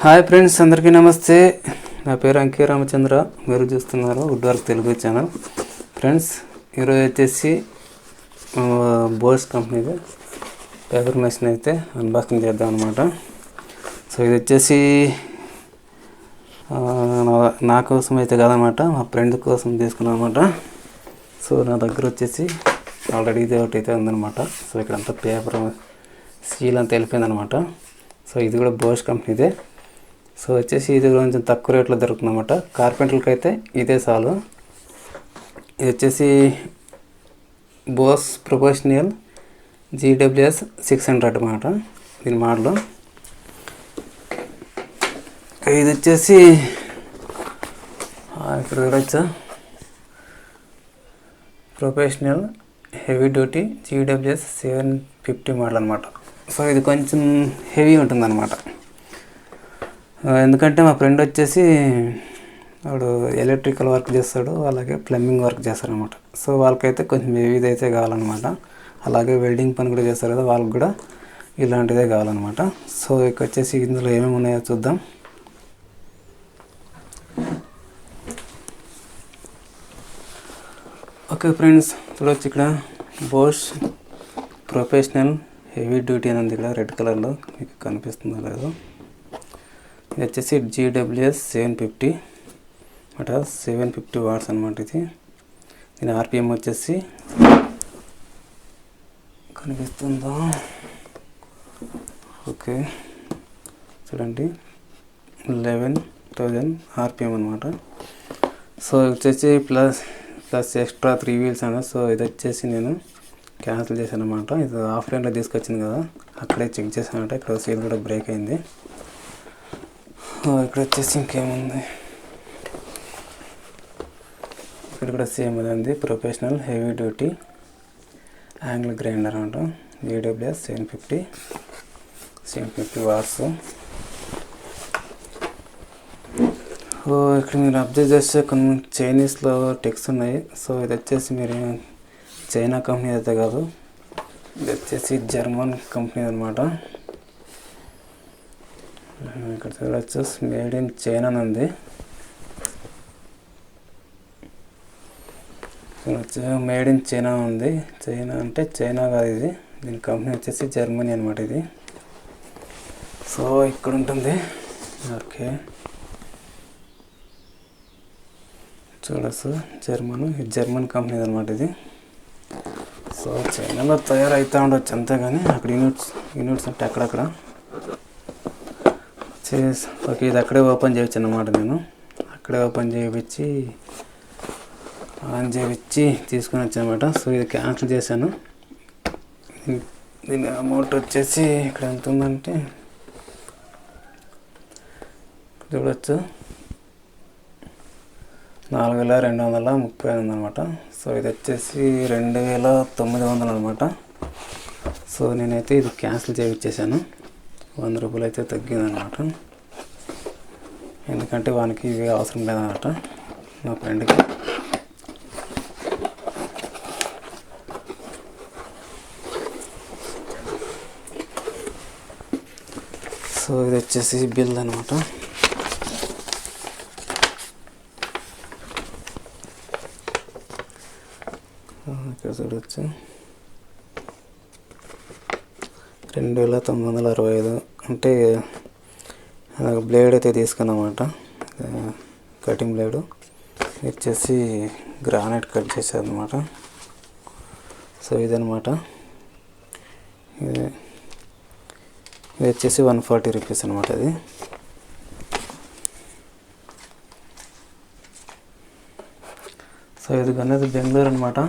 Hi friends, అందరికీ నమస్తే. నా పేరు అంకే రామచంద్ర. మీరు చూస్తున్నారు wood work Telugu channel. Friends, ఈరోజు వచ్చేసి బోస్ కంపెనీది పేపర్ మెషిన్ అయితే అన్బాక్సింగ్ చేద్దాం అనమాట. సో ఇది వచ్చేసి నా కోసం అయితే కాదనమాట, మా ఫ్రెండ్ కోసం తీసుకున్నాను అనమాట. సో నా దగ్గర వచ్చేసి ఆల్రెడీ ఇది ఒకటి అయితే ఉందన్నమాట. సో ఇక్కడంతా పేపర్ స్టీల్ అంతా వెళ్ళిపోయిందనమాట. సో ఇది కూడా బోస్ కంపెనీదే. సో వచ్చేసి ఇది కొంచెం తక్కువ రేట్లో దొరుకుతుంది అనమాట. కార్పెంటర్లకి అయితే ఇదే చాలు. ఇది వచ్చేసి బోస్ ప్రొఫెషనల్ GWS 600 అనమాట దీని మోడల్. ఇది వచ్చేసి ఇక్కడ చూడొచ్చు, professional heavy duty GWS 750 model అనమాట. సో ఇది కొంచెం హెవీ ఉంటుంది అనమాట. ఎందుకంటే మా ఫ్రెండ్ వచ్చేసి వాడు ఎలక్ట్రికల్ వర్క్ చేస్తాడు, అలాగే ప్లంబింగ్ వర్క్ చేస్తాడు అనమాట. సో వాళ్ళకైతే కొంచెం హెవీది అయితే కావాలన్నమాట. అలాగే వెల్డింగ్ పని కూడా చేస్తారు కదా, వాళ్ళకి కూడా ఇలాంటిదే కావాలన్నమాట. సో ఇక వచ్చేసి ఇందులో ఏమేమి ఉన్నాయో చూద్దాం. ఓకే ఫ్రెండ్స్, చూడవచ్చు ఇక్కడ బోస్ ప్రొఫెషనల్ హెవీ డ్యూటీ అని ఉంది ఇక్కడ రెడ్ కలర్లో, మీకు కనిపిస్తుందో లేదో. ఇది వచ్చేసి GWS 750 అట, 750 వాట్స్ అనమాట. ఇది దీని RPM వచ్చేసి కనిపిస్తుందా? ఓకే చూడండి, 11,000 RPM అనమాట. సో వచ్చేసి ప్లస్ ఎక్స్ట్రా 3 వీల్స్ అన్న. సో ఇది వచ్చేసి నేను క్యాన్సిల్ చేశాను అనమాట. ఇది ఆఫ్లైన్లో తీసుకొచ్చింది కదా, అక్కడే చెక్ చేశానంట. ఇక్కడ సీల్ కూడా బ్రేక్ అయింది. ఇక్కడ వచ్చేసి ఇంకేముంది, ఇక్కడ కూడా సేమ్ ఉంది, professional heavy duty angle grinder అంట, GWS 750 వాట్స్. ఇక్కడ మీరు అబ్జర్వ్ చేస్తే కొన్ని చైనీస్లో టెక్స్ ఉన్నాయి. సో ఇది వచ్చేసి మీరు చైనా కంపెనీ అయితే కాదు, ఇది వచ్చేసి జర్మన్ కంపెనీ అనమాట. ఇక్కడ చూడవచ్చు, మేడ్ ఇన్ చైనా అని ఉంది. చూడవచ్చు, మేడ్ ఇన్ చైనా ఉంది. చైనా అంటే చైనా కాదు ఇది, దీని కంపెనీ వచ్చేసి జర్మనీ అనమాట ఇది. సో ఇక్కడ ఉంటుంది. ఓకే చూడచ్చు, ఇది జర్మన్ కంపెనీ అనమాట ఇది. సో చైనాలో తయారైతూ ఉండొచ్చు అంతేగాని అక్కడ యూనిట్స్ అంటే అక్కడక్కడ ఓకే. ఇది అక్కడే ఓపెన్ చేయొచ్చు అన్నమాట. నేను అక్కడే ఓపెన్ చేయించి ఆన్ చేయించి తీసుకుని వచ్చాను అనమాట. సో ఇది క్యాన్సిల్ చేశాను. దీని అమౌంట్ వచ్చేసి ఇక్కడ ఎంత ఉందంటే చూడవచ్చు, 4,230 ఉందన్నమాట. సో ఇది వచ్చేసి 2,900 అనమాట. సో నేనైతే ఇది క్యాన్సిల్ చేయించేసాను. 100 రూపాయలు అయితే తగ్గిందనమాట. ఎందుకంటే వానికి ఇవి అవసరం లేదన్నమాట, మా ఫ్రెండ్కి. సో ఇది వచ్చేసి బిల్ అనమాట. ఇక్కడ చూడవచ్చు, 2,965 అంటే బ్లేడ్ అయితే తీసుకున్నమాట, కటింగ్ బ్లేడు. వచ్చేసి గ్రానైట్ కట్ చేసేది అనమాట. సో ఇదనమాట. ఇది వచ్చేసి 140 రూపీస్ అనమాట. అది సో ఇది అనేది బెంగళూరు అనమాట.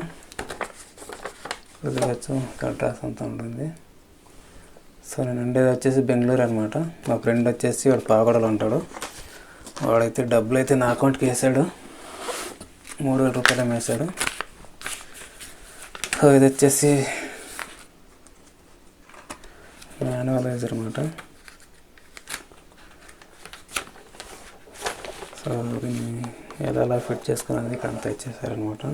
చూడవచ్చు, అడ్రస్ అంతా ఉంటుంది. సో నేను ఉండేది వచ్చేసి బెంగళూరు అనమాట. మా ఫ్రెండ్ వచ్చేసి వాడు పాగడలో ఉంటాడు. వాడైతే డబ్బులు అయితే నా అకౌంట్కి వేసాడు, 3,000 రూపాయలు వేసాడు. సో ఇది వచ్చేసి మాన్యువలైజర్ అనమాట. సో దీన్ని ఎలా ఫిట్ చేసుకున్నది ఇక్కడ అంతా ఇచ్చేసారనమాట.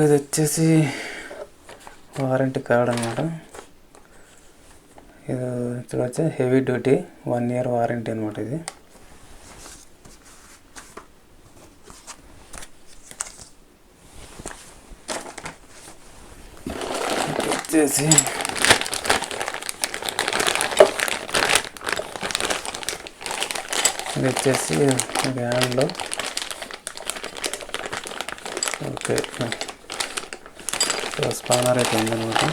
ఇది వచ్చేసి వారంటీ కార్డ్ అనమాట. ఇది చూడవచ్చు, హెవీ డ్యూటీ 1 year వారంటీ అనమాట. ఇది వచ్చేసి ఇది వచ్చేసి హ్యాండ్లో. ఓకే, స్పానర్ అయితే ఉందన్నమాట.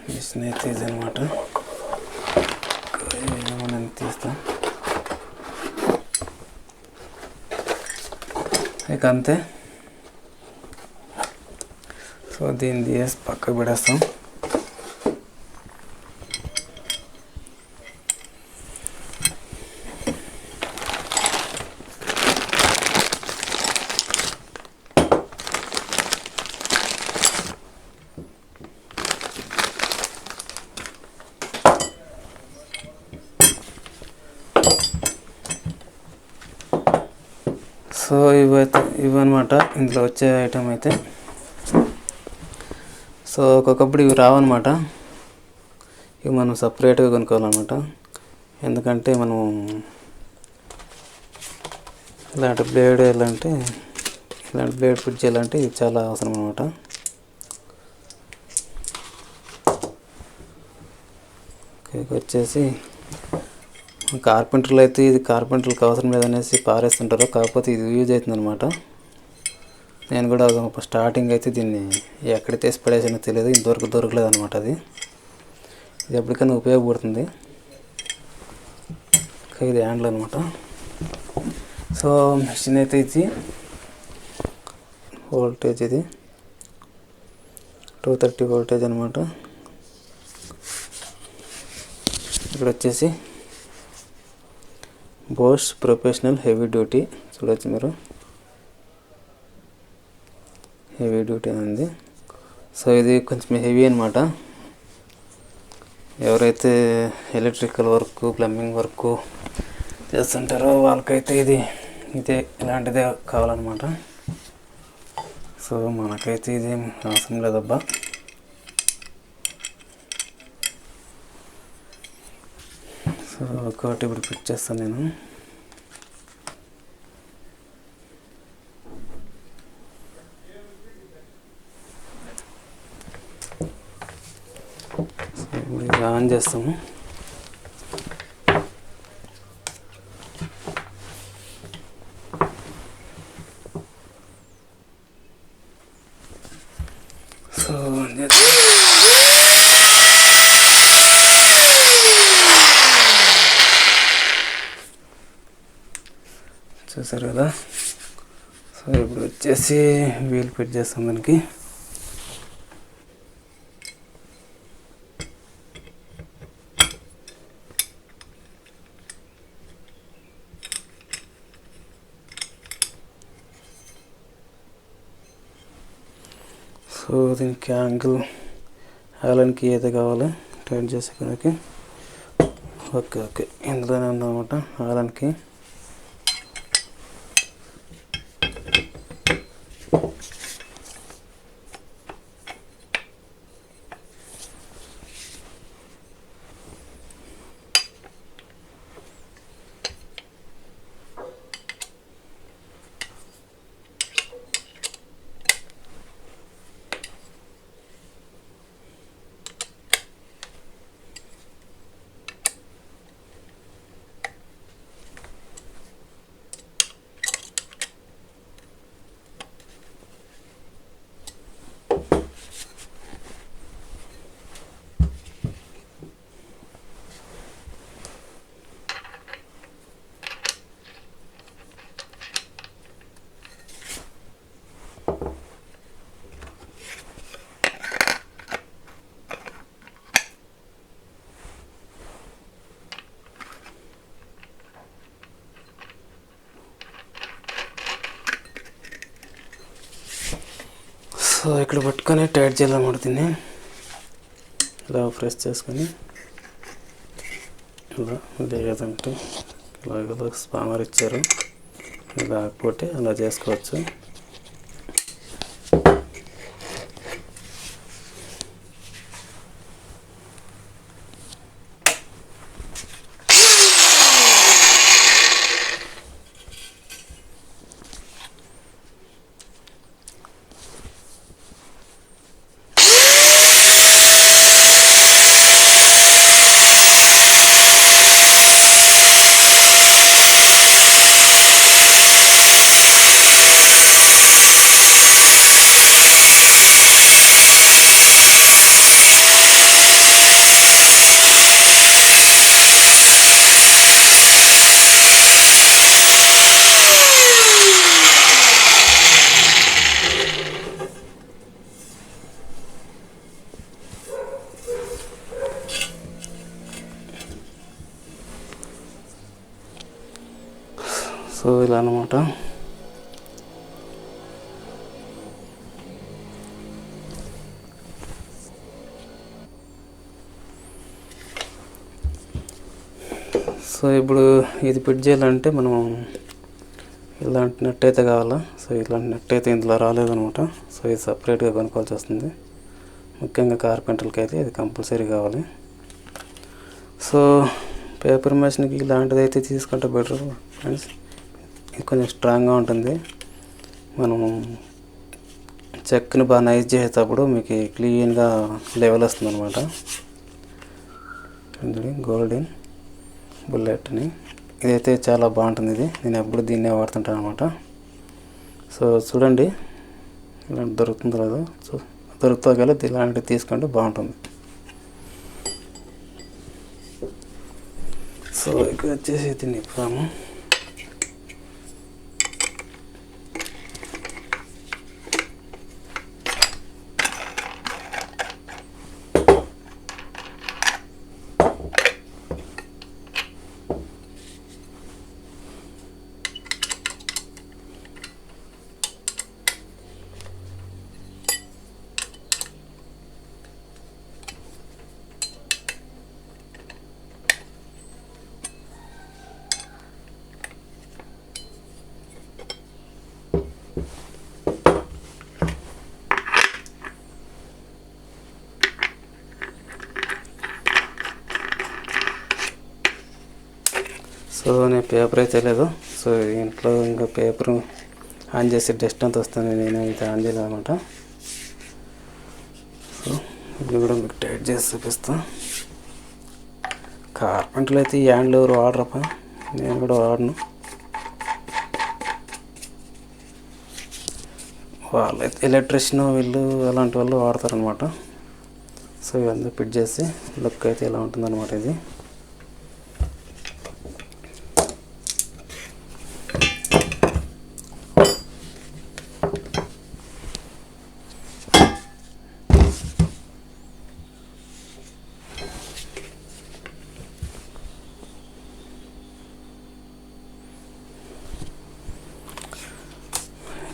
మిషన్ అయితే ఇది అనమాట. మనం తీస్తాం ఇక అంతే. సో దీన్ని తీసి పక్కకు పెడేస్తాం. సో ఇవన్నమాట ఇందులో వచ్చే ఐటమ్ అయితే. సో ఒక్కొక్కప్పుడు ఇవి రావన్నమాట. ఇవి మనం సపరేట్గా కొనుక్కోవాలన్నమాట. ఎందుకంటే మనం ఇలాంటి బ్లేడ్ ఇలాంటి బ్లేడ్ ఫిట్ చేయాలంటే ఇది చాలా అవసరం అనమాట. వచ్చేసి కార్పెంటర్లు అయితే ఇది కార్పెంటర్లకు అవసరం లేదనేసి పారేస్తుంటారు. కాకపోతే ఇది యూజ్ అవుతుంది అనమాట. నేను కూడా స్టార్టింగ్ అయితే దీన్ని ఎక్కడ తీసి పడేసానో తెలియదు, ఇంతవరకు దొరకలేదు అనమాట. ఇది ఎప్పటికైనా ఉపయోగపడుతుంది. ఇది హ్యాండిల్ అనమాట. సో మిషన్ అయితే ఇది వోల్టేజ్, ఇది 230 వోల్టేజ్ అనమాట. ఇక్కడ వచ్చేసి బోష్ ప్రొఫెషనల్ హెవీ డ్యూటీ చూడవచ్చు మీరు, హెవీ డ్యూటీ ఉంది. సో ఇది కొంచెం హెవీ అనమాట. ఎవరైతే ఎలక్ట్రికల్ వర్క్, ప్లంబింగ్ వర్క్ చేస్తుంటారో వాళ్ళకైతే ఇదే ఇలాంటిదే కావాలన్నమాట. సో మనకైతే ఇదేం అవసరం లేదబ్బా. సో ఒకటి ఇప్పుడు ఫిట్ చేస్తాను నేను. సో ఇప్పుడు ఇది ఆన్ చేస్తాము. సో ఆన్ చేస్తాం. చూసారు కదా. సో ఇప్పుడు వచ్చేసి వీల్ ఫిట్ చేస్తాం దానికి. సో దీనికి యాంగిల్ ఆలన్కి ఏది కావాలి టైట్ చేసుకోవడానికి. ఓకే ఇందులోనే ఉందన్నమాట ఆలన్కి. సో ఇక్కడ పట్టుకొని టైట్ చేయాలన్నమాట. దీన్ని ఇలా ప్రెస్ చేసుకొని ఇలా లేదంటే ఇలాగ స్పానర్ ఇచ్చారు, లేకపోతే అలా చేసుకోవచ్చు. సో ఇలా అన్నమాట. సో ఇప్పుడు ఇది ఫిట్ చేయాలంటే మనం ఇలాంటి నెట్ అయితే కావాలా. సో ఇలాంటి నెట్ అయితే ఇందులో రాలేదనమాట. సో ఇది సపరేట్గా కొనుక్కోవాల్సి వస్తుంది. ముఖ్యంగా కార్పెంటర్లకి అయితే ఇది కంపల్సరీ కావాలి. సో పేపర్ మెషిన్కి ఇలాంటిది అయితే తీసుకుంటే బెటర్ ఫ్రెండ్స్. ఇది కొంచెం స్ట్రాంగ్గా ఉంటుంది. మనము చెక్ని బాగా నైస్ చేసేటప్పుడు మీకు క్లీన్గా లెవెల్ వస్తుంది అనమాట. గోల్డెన్ బుల్లెట్ని ఇదైతే చాలా బాగుంటుంది. ఇది నేను ఎప్పుడు దీన్నే వాడుతుంటాను అనమాట. సో చూడండి ఇలాంటి దొరుకుతుందో లేదో. సో దొరుకుతా కలిసి ఇలాంటివి తీసుకుంటే బాగుంటుంది. సో ఇక్కడ వచ్చేసి దీన్ని ఇప్పుదాము. సో నేను పేపర్ అయితే లేదు. సో ఇంట్లో ఇంకా పేపర్ ఆన్ చేసి డస్ట్ అంతా వస్తుంది. నేను అయితే ఆన్ చేయలేదు అనమాట. సో ఇది కూడా మీకు టైట్ చేసి చూపిస్తాను. కార్పెంటర్లు అయితే ఈ హ్యాండ్లు ఎవరు వాడరప్ప, నేను కూడా వాడను. వాళ్ళైతే ఎలక్ట్రిషియన్ వీళ్ళు అలాంటి వాళ్ళు వాడతారనమాట. సో ఇవన్నీ ఫిట్ చేసి లుక్ అయితే ఇలా ఉంటుందన్నమాట. ఇది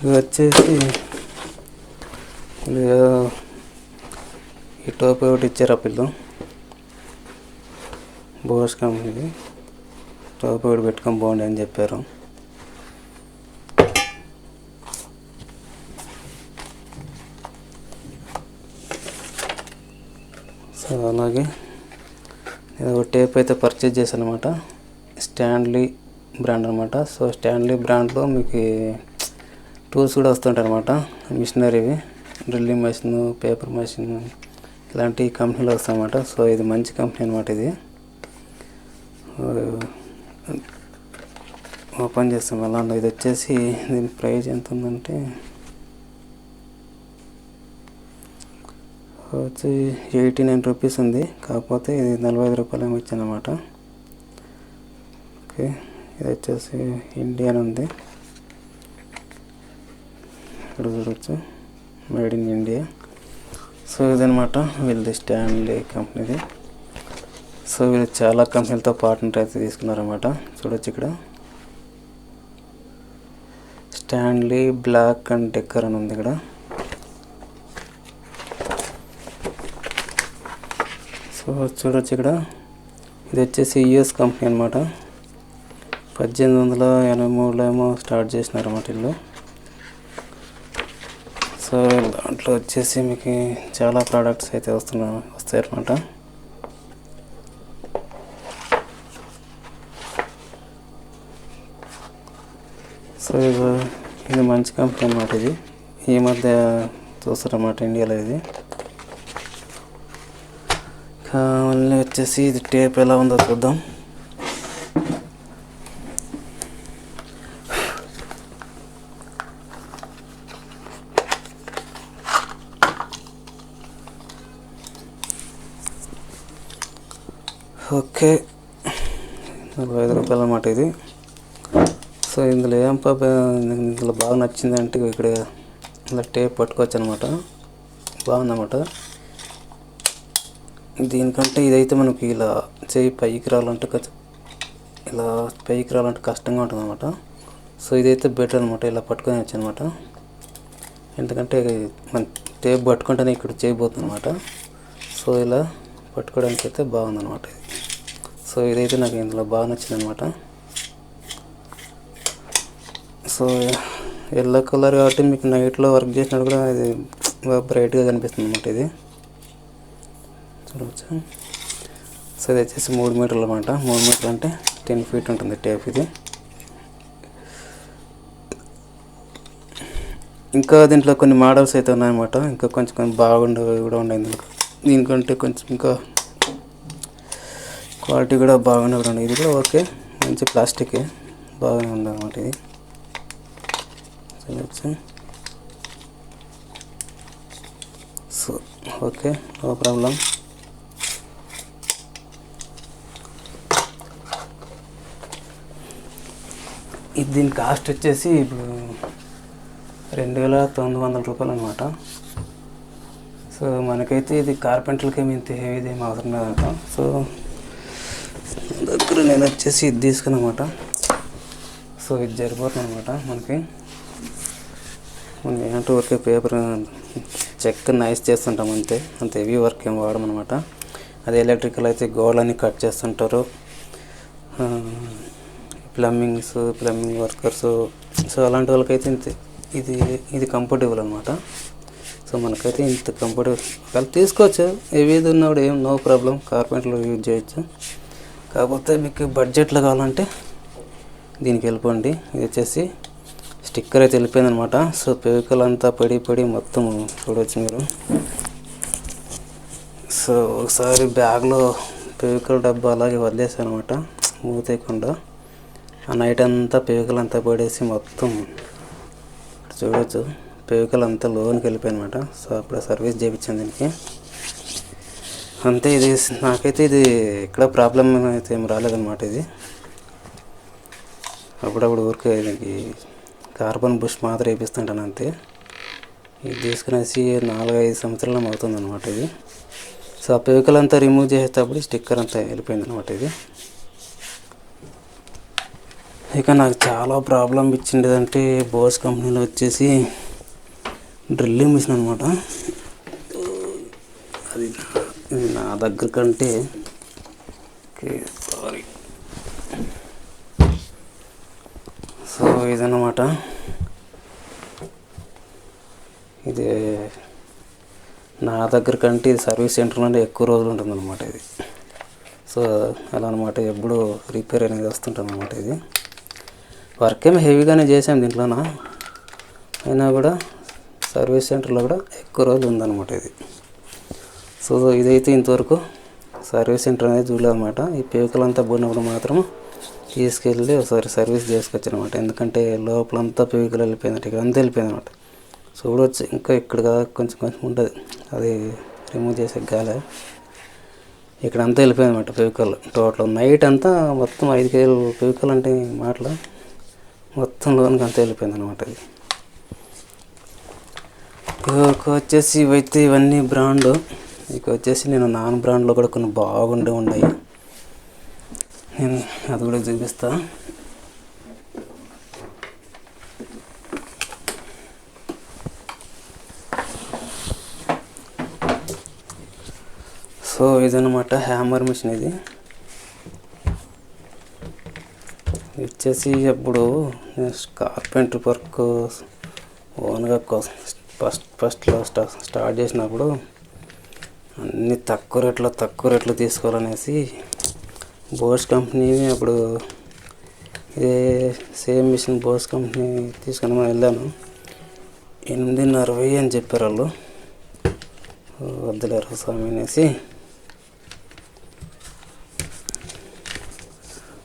ఇది వచ్చేసి ఈ టోపీ ఒకటి ఇచ్చారు ఆ పిల్లలు. బోస్ కంపెనీది టోపీ ఒకటి పెట్టుకొని బాగుంది అని చెప్పారు. సో అలాగే నేను ఒక టేప్ అయితే పర్చేజ్ చేశాను అనమాట. స్టాన్లీ బ్రాండ్ అనమాట. సో స్టాన్లీ బ్రాండ్లో మీకు టూల్స్ కూడా వస్తుంటాయి అనమాట. మిషనరీవి, డ్రిల్లింగ్ మెషిన్, పేపర్ మెషిన్ ఇలాంటి కంపెనీలు వస్తాయన్నమాట. సో ఇది మంచి కంపెనీ అనమాట. ఇది ఓపెన్ చేస్తాం అలా. ఇది వచ్చేసి దీని ప్రైస్ ఎంత ఉందంటే వచ్చి 89 రూపీస్ ఉంది. కాకపోతే ఇది 45 రూపాయలు ఏమో ఇచ్చాను అనమాట. ఓకే, ఇది వచ్చేసి ఇండియన్ ఉంది. ఇక్కడ చూడవచ్చు మేడ్ ఇన్ ఇండియా. సో ఇదనమాట వీళ్ళది స్టాన్లీ కంపెనీది. సో వీళ్ళు చాలా కంపెనీలతో పార్ట్నర్ అయితే తీసుకున్నారన్నమాట. చూడొచ్చు ఇక్కడ స్టాన్లీ బ్లాక్ అండ్ డెక్కర్ అని ఉంది ఇక్కడ. సో చూడొచ్చు ఇక్కడ ఇది వచ్చేసి యుఎస్ కంపెనీ అనమాట. 1883లో ఏమో స్టార్ట్ చేసినారన్నమాట వీళ్ళు. సో దాంట్లో వచ్చేసి మీకు చాలా ప్రోడక్ట్స్ అయితే వస్తాయి అన్నమాట. సో ఇది మంచి కంపెనీ అన్నమాట. ఇది ఈ మధ్య చూస్తారన్నమాట ఇండియాలో. ఇది మళ్ళీ వచ్చేసి ఇది టేప్ ఎలా ఉందో చూద్దాం. ఓకే, 45 రూపాయలు అన్నమాట ఇది. సో ఇందులో ఇందులో బాగా నచ్చిందంటే ఇక్కడ ఇలా టేప్ పట్టుకోవచ్చు అనమాట. బాగుందన్నమాట. దీనికంటే ఇదైతే మనకి ఇలా చేయి పైకి రావాలంటే కష్టంగా ఉంటుంది అనమాట. సో ఇదైతే బెటర్ అనమాట. ఇలా పట్టుకొని వచ్చు అనమాట. ఎందుకంటే మన టేప్ పట్టుకుంటేనే ఇక్కడ చేయబోతుంది అనమాట. సో ఇలా పట్టుకోవడానికి అయితే బాగుందన్నమాట ఇది. సో ఇదైతే నాకు ఇందులో బాగా నచ్చింది అనమాట. సో ఎల్లో కలర్ కాబట్టి మీకు నైట్లో వర్క్ చేసినప్పుడు కూడా ఇది బ్రైట్గా కనిపిస్తుంది అనమాట. ఇది చూడవచ్చు. సో ఇది వచ్చేసి 3 మీటర్లు అనమాట. 3 మీటర్లు అంటే 10 ఫీట్ ఉంటుంది టేప్ ఇది. ఇంకా దీంట్లో కొన్ని మోడల్స్ అయితే ఉన్నాయన్నమాట. ఇంకా కొంచెం బాగుండేవి కూడా ఉన్నాయి ఇందులో. దీనికంటే కొంచెం ఇంకా క్వాలిటీ కూడా బాగానే ఉన్నాయి. ఇది కూడా ఓకే, మంచి ప్లాస్టిక్ బాగానే ఉంది అన్నమాట. ఇది చూడవచ్చు. So okay, no problem. ఇది దీని కాస్ట్ వచ్చేసి ఇప్పుడు 2900 రూపాయలు అనమాట. సో మనకైతే ఇది కార్పెంటర్లకి ఇంత హెవీది ఏం అవసరం లేదంట. సో దగ్గర నేను వచ్చేసి ఇది తీసుకున్నమాట. సో ఇది సరిపోతుంది అనమాట మనకి. మనం ఏంటంటే వర్క్ పేపర్ చెక్క నైస్ చేస్తుంటాం అంతే, అంత హెవీ వర్క్ ఏం వాడమన్నమాట. అదే ఎలక్ట్రికల్ అయితే గోడలని కట్ చేస్తుంటారు, ప్లంబింగ్ వర్కర్స్. సో అలాంటి వాళ్ళకైతే ఇంత ఇది కంఫర్టబుల్ అనమాట. సో మనకైతే ఇంత కంఫర్టబుల్ వాళ్ళు తీసుకోవచ్చు. హెవీది ఉన్నప్పుడు ఏం నో ప్రాబ్లం, కార్పెంటర్లో యూజ్ చేయొచ్చు. కాకపోతే మీకు బడ్జెట్లో కావాలంటే దీనికి వెళ్ళిపోండి. ఇది వచ్చేసి స్టిక్కర్ అయితే వెళ్ళిపోయింది అనమాట. సో పెవికల్ అంతా పడి మొత్తం చూడవచ్చు మీరు. సో ఒకసారి బ్యాగ్లో పెవికల్ డబ్బా అలాగే వదిలేసాను అనమాట, మూతేయకుండా. ఆ నైట్ అంతా పెవికల్ అంతా పడేసి మొత్తం చూడవచ్చు పెవికల్ అంతా లోనికి వెళ్ళిపోయింది అనమాట. సో అప్పుడు సర్వీస్ చేయించాను దీనికి అంతే. ఇది నాకైతే ఇది ఎక్కడ ప్రాబ్లం అయితే ఏం రాలేదన్నమాట. ఇది అప్పుడప్పుడు ఊరికే దీనికి కార్బన్ బుష్ మాత్రం వేపిస్తుంటాను అంతే. ఇది తీసుకునేసి 4-5 సంవత్సరాలు అవుతుంది అనమాట ఇది. సో ఆ పెవికల్ అంతా రిమూవ్ చేసేటప్పుడు స్టిక్కర్ అంతా వెళ్ళిపోయింది అనమాట ఇది. ఇక నాకు చాలా ప్రాబ్లం ఇచ్చిండేదంటే బోస్ కంపెనీలో వచ్చేసి డ్రిల్లింగ్ మిషన్ అనమాట. అది నా దగ్గర కంటే సారీ. సో ఇదన్నమాట. ఇది నా దగ్గర కంటే ఇది సర్వీస్ సెంటర్లోనే ఎక్కువ రోజులు ఉంటుందన్నమాట ఇది. సో అలా అనమాట, ఎప్పుడు రిపేర్ అనేది వస్తుంటుంది అనమాట. ఇది వర్క్ ఏమో హెవీగానే చేసాం దీంట్లోన, అయినా కూడా సర్వీస్ సెంటర్లో కూడా ఎక్కువ రోజులు ఉందన్నమాట ఇది. సో ఇదైతే ఇంతవరకు సర్వీస్ సెంటర్ అనేది చూడలేదన్నమాట. ఈ పేకలు అంతా పోయినప్పుడు మాత్రం తీసుకెళ్ళి ఒకసారి సర్వీస్ చేసుకోవచ్చు అనమాట. ఎందుకంటే లోపలంతా పేకలు వెళ్ళిపోయిందంటే ఇక్కడ అంతా వెళ్ళిపోయింది అనమాట. చూడవచ్చు, ఇంకా ఇక్కడ కొంచెం ఉంటుంది, అది రిమూవ్ చేసే గాలి ఇక్కడ అంతా వెళ్ళిపోయింది అనమాట. పేకలు టోటల్ నైట్ అంతా మొత్తం 5 కేజీలు పేకలు అంటే మాటలు మొత్తం లోనికి అంతా వెళ్ళిపోయింది అనమాట. అది వచ్చేసి ఇవైతే ఇవన్నీ బ్రాండ్. ఇక వచ్చేసి నేను నాన్ బ్రాండ్లో కూడా కొన్ని బాగుండే ఉన్నాయి, నేను అది కూడా చూపిస్తా. సో ఇదన్నమాట హ్యామర్ మిషన్. ఇది వచ్చేసి అప్పుడు కార్పెంటర్ వర్క్ ఓన్గా ఫస్ట్లో స్టార్ట్ చేసినప్పుడు అన్నీ తక్కువ రేట్లో తీసుకోవాలనేసి బోస్ కంపెనీ అప్పుడు ఇదే సేమ్ మిషన్ బోస్ కంపెనీ తీసుకొని వెళ్ళాను. 8,500 అని చెప్పారు వాళ్ళు. వద్దులేరు స్వామి అనేసి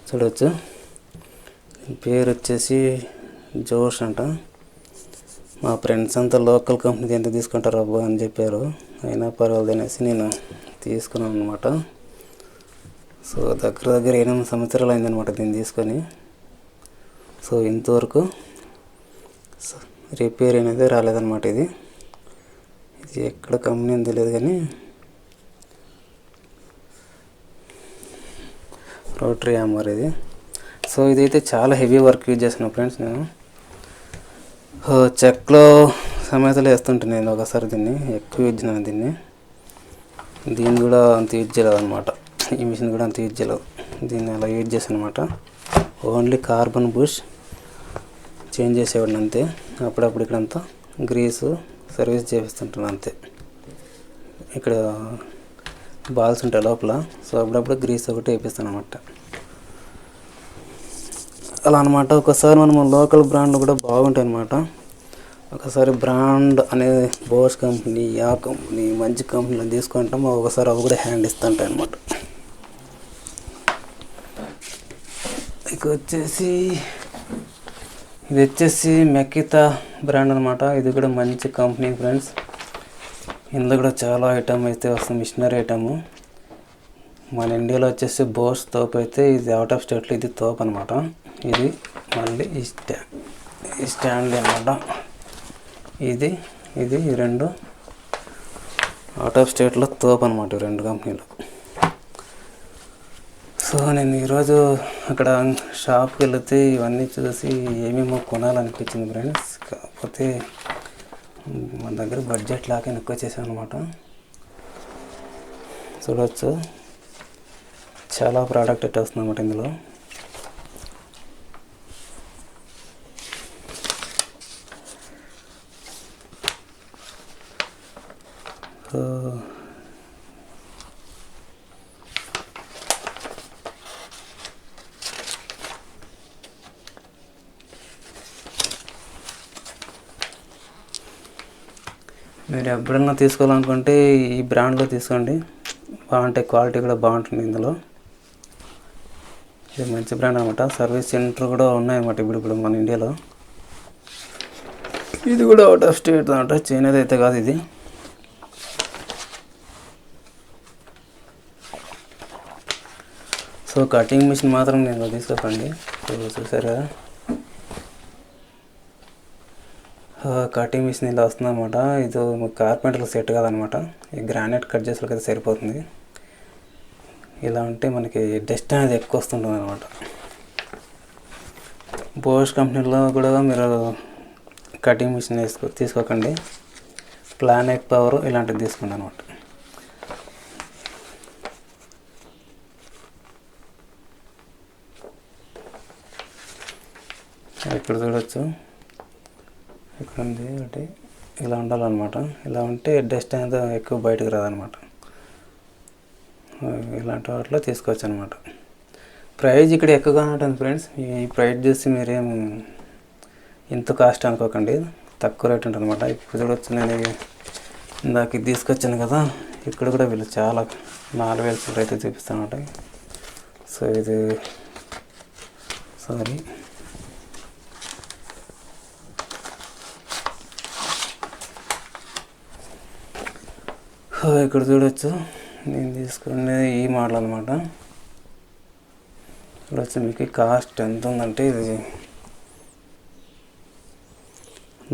చూడవచ్చు. పేరు వచ్చేసి జోష్ అంట. మా ఫ్రెండ్స్ అంతా లోకల్ కంపెనీకి ఎంత తీసుకుంటారు అబ్బా అని చెప్పారు. అయినా పర్వాలేదు అనేసి నేను తీసుకున్నాను అనమాట. సో దగ్గర 8 సంవత్సరాలు అయిందనమాట దీన్ని తీసుకొని. సో ఇంతవరకు రిపేర్ అనేది రాలేదన్నమాట. ఇది ఎక్కడ కంపెనీ అని తెలియదు కానీ రోటరీ హ్యామర్ ఇది. సో ఇదైతే చాలా హెవీ వర్క్ యూజ్ చేస్తున్నాను ఫ్రెండ్స్. నేను చెక్లో సమేతలు వేస్తుంటాను నేను ఒకసారి. దీన్ని ఎక్కువ యూజ్ చేసినాను. దీన్ని కూడా అంత యూజ్ చేయలేదు అనమాట. ఈ మిషన్ కూడా అంత యూజ్ చేయలేదు. దీన్ని అలా యూజ్ చేశాను అనమాట. ఓన్లీ కార్బన్ బుష్ చేంజ్ చేసేవాడిని అంతే. అప్పుడప్పుడు ఇక్కడంతా గ్రీసు సర్వీస్ చేపిస్తుంటాను అంతే. ఇక్కడ బాల్స్ ఉంటాయి లోపల. సో అప్పుడప్పుడు గ్రీస్ ఒకటి వేపిస్తాను అనమాట. అలా అనమాట. ఒకసారి మనం లోకల్ బ్రాండ్లు కూడా బాగుంటాయి అన్నమాట. ఒకసారి బ్రాండ్ అనేది బోస్ కంపెనీ, ఆ కంపెనీ మంచి కంపెనీలో తీసుకుంటాం. ఒకసారి అవి కూడా హ్యాండ్ ఇస్తుంటాయి అన్నమాట. ఇక వచ్చేసి ఇది వచ్చేసి మకితా బ్రాండ్ అనమాట. ఇది కూడా మంచి కంపెనీ ఫ్రెండ్స్. ఇందులో కూడా చాలా ఐటమ్ అయితే వస్తుంది, మిషనరీ ఐటము. మన ఇండియాలో వచ్చేసి బోస్ తోపు అయితే, ఇది అవుట్ ఆఫ్ స్టేట్లో ఇది తోపు అనమాట. ఇది మళ్ళీ ఈ స్టాండ్ అనమాట. ఇది ఈ రెండు అవుట్ ఆఫ్ స్టేట్లో తోపు అనమాట, ఈ రెండు కంపెనీలు. సో నేను ఈరోజు అక్కడ షాప్కి వెళితే ఇవన్నీ చూసి ఏమేమో కొనాలనిపించింది ఫ్రెండ్స్. కాకపోతే మన దగ్గర బడ్జెట్ లాగా ఎక్కువ చేశాను అనమాట. చూడవచ్చు చాలా ప్రోడక్ట్ అయితే వస్తుంది అన్నమాట ఇందులో. మీరు ఎప్పుడన్నా తీసుకోవాలనుకుంటే ఈ బ్రాండ్లో తీసుకోండి, బాగుంటాయి. క్వాలిటీ కూడా బాగుంటుంది ఇందులో. ఇది మంచి బ్రాండ్ అనమాట. సర్వీస్ సెంటర్ కూడా ఉన్నాయన్నమాట ఇప్పుడు మన ఇండియాలో. ఇది కూడా అవుట్ ఆఫ్ స్టేట్ అనమాట, చైనాది అయితే కాదు ఇది. సో కటింగ్ మిషన్ మాత్రం నేను తీసుకోకండి. చూసారా, కటింగ్ మిషన్ ఇలా వస్తుంది అనమాట. ఇది కార్పెంటర్కి సెట్ కాదనమాట. ఈ గ్రానైట్ కట్ చేసేకి అయితే సరిపోతుంది. ఇలా ఉంటే మనకి డస్ట్ అనేది ఎక్కువ వస్తుంటుంది అనమాట. బోష్ కంపెనీలో కూడా మీరు కటింగ్ మిషన్ తీసుకోకండి. ప్లానెట్ పవర్ ఇలాంటివి తీసుకోండి అనమాట. ఇక్కడ చూడవచ్చు, ఇక్కడ ఉంది ఒకటి. ఇలా ఉండాలన్నమాట. ఇలా ఉంటే డస్ట్ అనేది ఎక్కువ బయటకు రాదనమాట. ఇలాంటి వాటిలో తీసుకోవచ్చు అనమాట. ప్రైస్ ఇక్కడ ఎక్కువగా ఉంటుంది ఫ్రెండ్స్. ఈ ప్రైస్ చూసి మీరేం ఇంత కాస్ట్ అనుకోకండి, తక్కువ రేట్ ఉంటుంది అనమాట. ఇప్పుడు చూడవచ్చు, నేను ఇందాక ఇది తీసుకొచ్చాను కదా, ఇక్కడ కూడా వీళ్ళు చాలా 4,000 అయితే చూపిస్తాను అనమాట. సో ఇది సారీ, ఇక్కడ చూడవచ్చు, నేను తీసుకునేది ఈ మోడల్ అనమాట. చూడవచ్చు మీకు కాస్ట్ ఎంత ఉందంటే, ఇది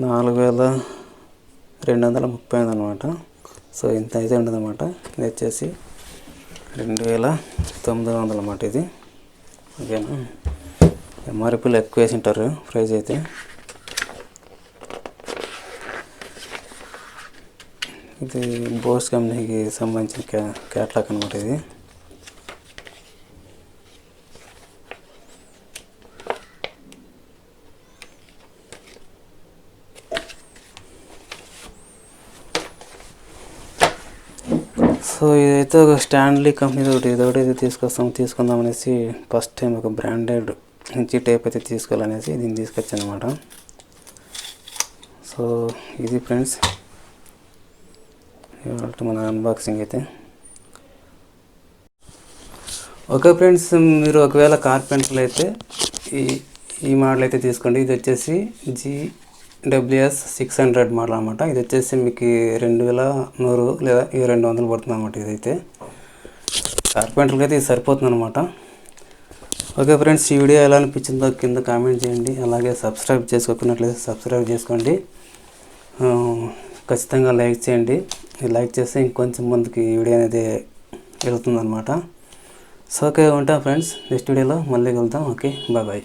4,230 అనమాట. సో ఇంత అయితే ఉండదన్నమాట. ఇది వచ్చేసి 2,900 అనమాట. ఇది ఓకేనా. ఎంఆర్పీలు ఎక్కువ వేసి ఉంటారు ప్రైస్ అయితే. ఇది బోస్ కంపెనీకి సంబంధించిన క్యాట్లాగ్ అనమాట. ఇది సో ఇదైతే ఒక స్టాన్లీ కంపెనీ ఇదొకటి తీసుకుందాం అనేసి ఫస్ట్ టైం ఒక బ్రాండెడ్ నుంచి టేప్ అయితే తీసుకోవాలనేసి దీన్ని తీసుకొచ్చాను అనమాట. సో ఇది ఫ్రెండ్స్ మన అన్బాక్సింగ్ అయితే. ఓకే ఫ్రెండ్స్, మీరు ఒకవేళ కార్పెంటర్లు అయితే ఈ మోడల్ అయితే తీసుకోండి. ఇది వచ్చేసి GWS 600 మోడల్ అనమాట. ఇది వచ్చేసి మీకు 2100 లేదా 2200 పడుతుంది అనమాట. ఇదైతే కార్పెంటర్కి అయితే ఇది సరిపోతుంది అనమాట. ఓకే ఫ్రెండ్స్, ఈ వీడియో ఎలా అనిపించిందో కింద కామెంట్ చేయండి. అలాగే సబ్స్క్రైబ్ చేసుకోకున్నట్లయితే సబ్స్క్రైబ్ చేసుకోండి. ఖచ్చితంగా లైక్ చేయండి. లైక్ చేస్తే ఇంకొంచెం ముందుకి ఈ వీడియో అనేది వెళ్తుంది అనమాట. సో ఓకే, ఉంటాం ఫ్రెండ్స్. నెక్స్ట్ వీడియోలో మళ్ళీ కలుద్దాం. Okay, bye.